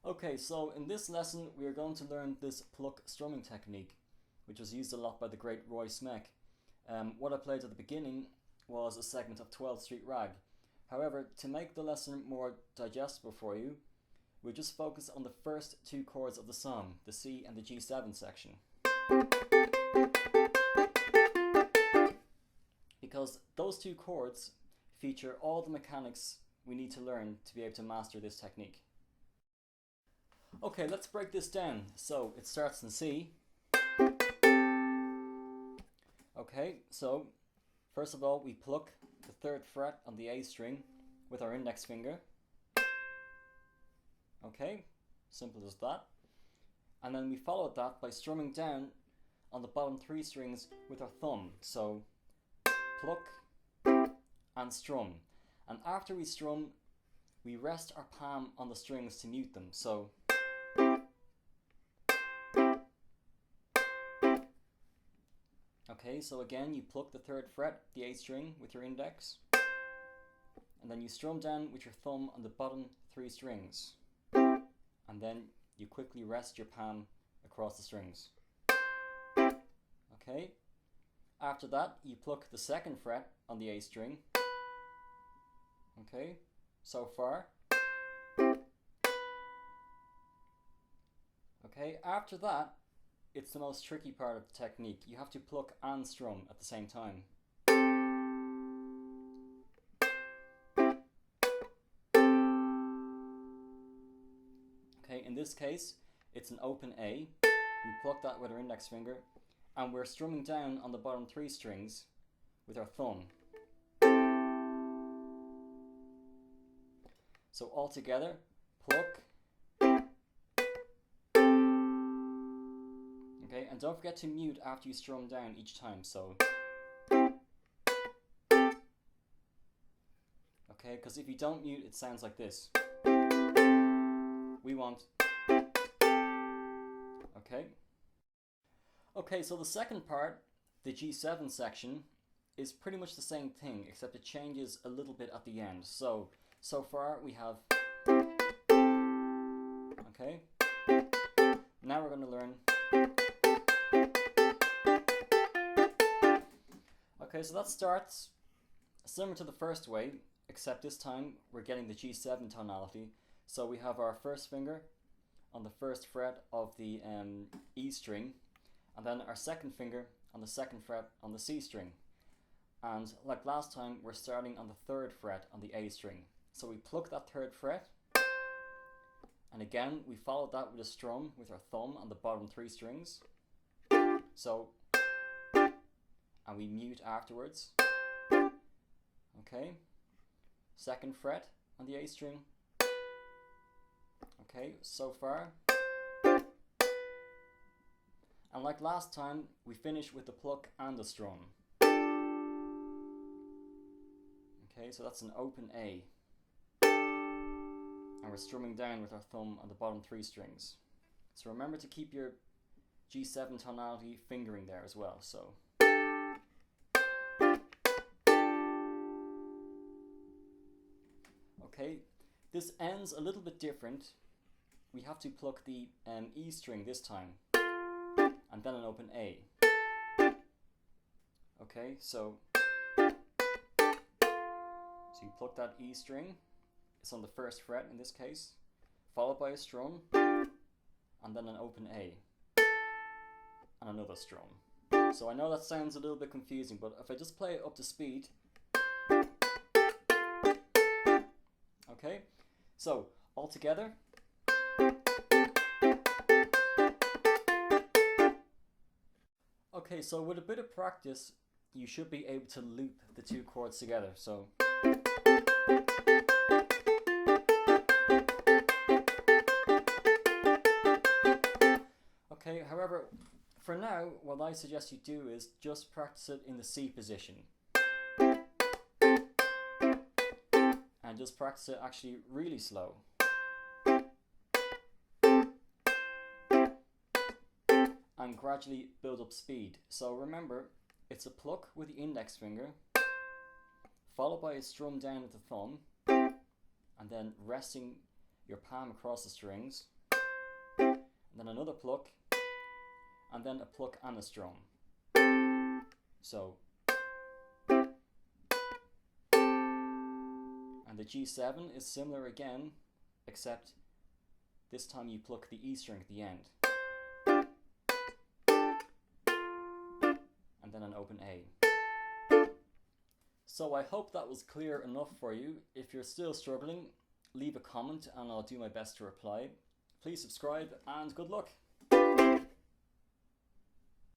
Okay, so in this lesson we are going to learn this pluck-strumming technique, which was used a lot by the great Roy Smeck. What I played at the beginning was a segment of 12th Street Rag. However, to make the lesson more digestible for you, we'll just focus on the first two chords of the song, the C and the G7 section. Because those two chords feature all the mechanics we need to learn to be able to master this technique. Okay, let's break this down. So it starts in C. Okay, so first of all we pluck the 3rd fret on the A string with our index finger. Okay, simple as that. And then we follow that by strumming down on the bottom 3 strings with our thumb. So pluck and strum. And after we strum, we rest our palm on the strings to mute them. So okay, so again you pluck the 3rd fret, the A string, with your index, and then you strum down with your thumb on the bottom 3 strings, and then you quickly rest your palm across the strings. Okay, after that you pluck the 2nd fret on the A string. Okay, so far. Okay, after that it's the most tricky part of the technique. You have to pluck and strum at the same time. Okay, in this case, it's an open A. We pluck that with our index finger, and we're strumming down on the bottom 3 strings with our thumb. So all together, pluck. Okay, and don't forget to mute after you strum down each time, so. Okay, because if you don't mute, it sounds like this. We want. Okay. Okay, so the second part, the G7 section, is pretty much the same thing, except it changes a little bit at the end. So far we have. Okay. Now we're going to learn. Okay, so that starts similar to the first way, except this time we're getting the G7 tonality. So we have our first finger on the 1st fret of the E string, and then our 2nd finger on the 2nd fret on the C string. And like last time, we're starting on the 3rd fret on the A string. So we pluck that 3rd fret, and again we follow that with a strum with our thumb on the bottom 3 strings. So, and we mute afterwards. Okay, 2nd fret on the A string. Okay, so far. And like last time, we finish with the pluck and the strum. Okay, so that's an open A. And we're strumming down with our thumb on the bottom 3 strings. So remember to keep your G7 tonality fingering there as well. So. Okay, this ends a little bit different. We have to pluck the E string this time, and then an open A. Okay, so you pluck that E string, it's on the 1st fret in this case, followed by a strum, and then an open A, and another strum. So I know that sounds a little bit confusing, but if I just play it up to speed. Okay, so all together. Okay, so with a bit of practice, you should be able to loop the 2 chords together. So. Okay, however, for now, what I suggest you do is just practice it in the C position. And just practice it actually really slow. And gradually build up speed. So remember, it's a pluck with the index finger, followed by a strum down with the thumb, and then resting your palm across the strings, and then another pluck, and then a pluck and a strum. So, and the G7 is similar again, except this time you pluck the E string at the end. And then an open A. So I hope that was clear enough for you. If you're still struggling, leave a comment and I'll do my best to reply. Please subscribe and good luck.